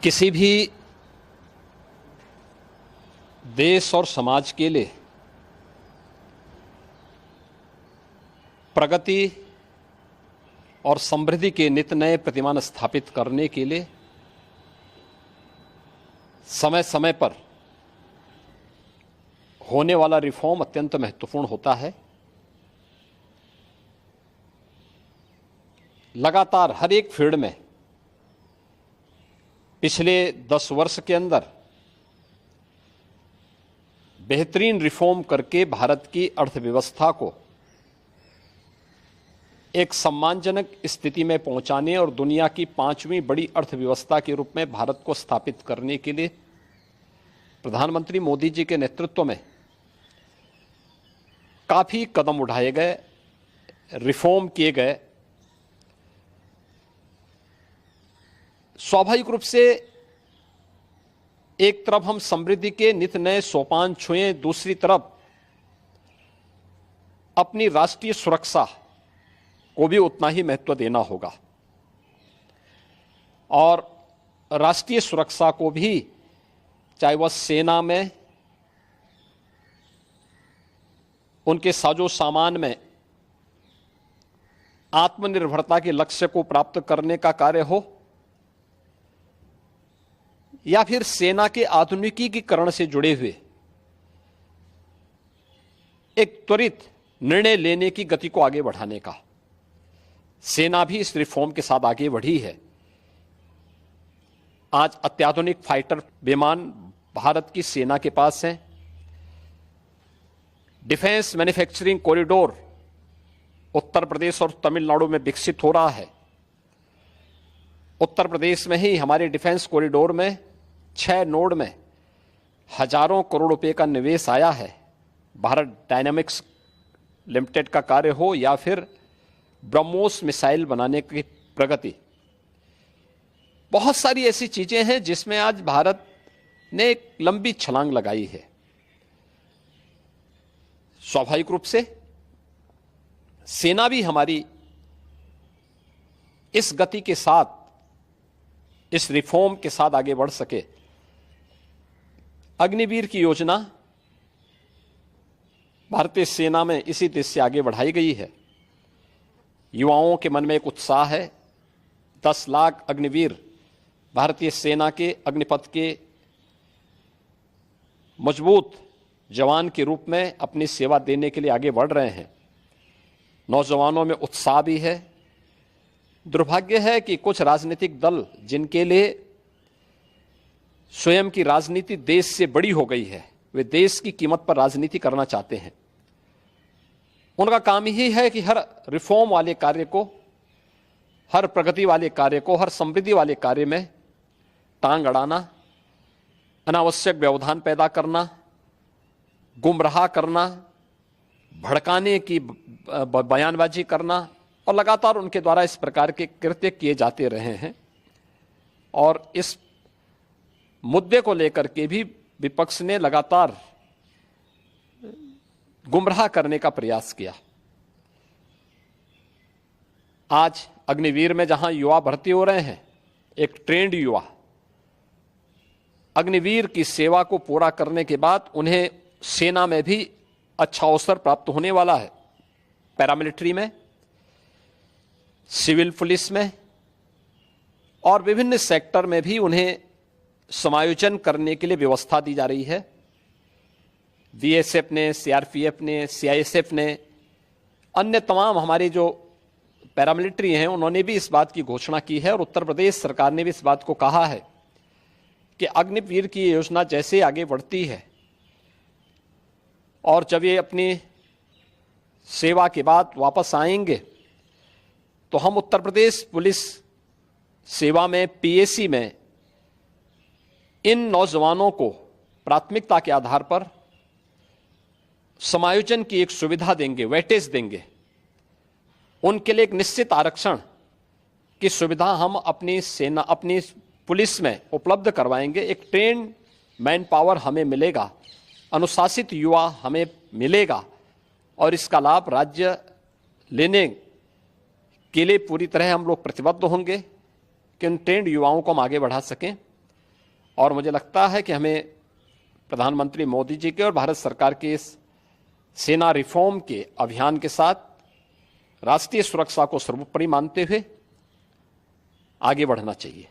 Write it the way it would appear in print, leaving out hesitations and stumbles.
किसी भी देश और समाज के लिए प्रगति और समृद्धि के नित नए प्रतिमान स्थापित करने के लिए समय समय पर होने वाला रिफॉर्म अत्यंत महत्वपूर्ण होता है। लगातार हर एक फील्ड में पिछले 10 वर्ष के अंदर बेहतरीन रिफॉर्म करके भारत की अर्थव्यवस्था को एक सम्मानजनक स्थिति में पहुंचाने और दुनिया की 5वीं बड़ी अर्थव्यवस्था के रूप में भारत को स्थापित करने के लिए प्रधानमंत्री मोदी जी के नेतृत्व में काफी कदम उठाए गए, रिफॉर्म किए गए। स्वाभाविक रूप से एक तरफ हम समृद्धि के नित नए सोपान छुएं, दूसरी तरफ अपनी राष्ट्रीय सुरक्षा को भी उतना ही महत्व देना होगा और राष्ट्रीय सुरक्षा को भी, चाहे वह सेना में, उनके साजो सामान में आत्मनिर्भरता के लक्ष्य को प्राप्त करने का कार्य हो या फिर सेना के आधुनिकीकरण से जुड़े हुए एक त्वरित निर्णय लेने की गति को आगे बढ़ाने का। सेना भी इस रिफॉर्म के साथ आगे बढ़ी है। आज अत्याधुनिक फाइटर विमान भारत की सेना के पास हैं। Defence manufacturing corridor Uttar Pradesh और तमिलनाडु में विकसित हो रहा है। उत्तर प्रदेश में ही हमारे डिफेंस कॉरिडोर में 6 नोड में हजारों करोड़ रुपए का निवेश आया है। भारत डायनामिक्स लिमिटेड का कार्य हो या फिर ब्रह्मोस मिसाइल बनाने की प्रगति, बहुत सारी ऐसी चीजें हैं जिसमें आज भारत ने एक लंबी छलांग लगाई है। स्वाभाविक रूप से सेना भी हमारी इस गति के साथ, इस रिफॉर्म के साथ आगे बढ़ सके। अग्निवीर की योजना भारतीय सेना में इसी देश से आगे बढ़ाई गई है। युवाओं के मन में एक उत्साह है। 10 लाख अग्निवीर भारतीय सेना के अग्निपथ के मजबूत जवान के रूप में अपनी सेवा देने के लिए आगे बढ़ रहे हैं। नौजवानों में उत्साह भी है। दुर्भाग्य है कि कुछ राजनीतिक दल जिनके लिए स्वयं की राजनीति देश से बड़ी हो गई है, वे देश की कीमत पर राजनीति करना चाहते हैं। उनका काम ही है कि हर रिफॉर्म वाले कार्य को, हर प्रगति वाले कार्य को, हर समृद्धि वाले कार्य में टांग अड़ाना, अनावश्यक व्यवधान पैदा करना, गुमराह करना, भड़काने की बयानबाजी करना, और लगातार उनके द्वारा इस प्रकार के कृत्य किए जाते रहे हैं। और इस मुद्दे को लेकर के भी विपक्ष ने लगातार गुमराह करने का प्रयास किया। आज अग्निवीर में जहां युवा भर्ती हो रहे हैं, एक ट्रेंड युवा अग्निवीर की सेवा को पूरा करने के बाद उन्हें सेना में भी अच्छा अवसर प्राप्त होने वाला है। पैरामिलिट्री में, सिविल पुलिस में और विभिन्न सेक्टर में भी उन्हें समायोजन करने के लिए व्यवस्था दी जा रही है। बीएसएफ ने, सीआरपीएफ ने, सीआईएसएफ ने, अन्य तमाम हमारे जो पैरामिलिट्री हैं, उन्होंने भी इस बात की घोषणा की है और उत्तर प्रदेश सरकार ने भी इस बात को कहा है कि अग्निवीर की योजना जैसे आगे बढ़ती है और जब ये अपनी सेवा के बाद वापस आएंगे तो हम उत्तर प्रदेश पुलिस सेवा में, पीएसी में इन नौजवानों को प्राथमिकता के आधार पर समायोजन की एक सुविधा देंगे, वेटेज देंगे। उनके लिए एक निश्चित आरक्षण की सुविधा हम अपनी सेना, अपनी पुलिस में उपलब्ध करवाएंगे। एक ट्रेन मैन पावर हमें मिलेगा, अनुशासित युवा हमें मिलेगा और इसका लाभ राज्य लेने के लिए पूरी तरह हम लोग प्रतिबद्ध होंगे कि उन ट्रेंड युवाओं को हम आगे बढ़ा सकें। और मुझे लगता है कि हमें प्रधानमंत्री मोदी जी के और भारत सरकार के इस सेना रिफॉर्म के अभियान के साथ राष्ट्रीय सुरक्षा को सर्वोपरि मानते हुए आगे बढ़ना चाहिए।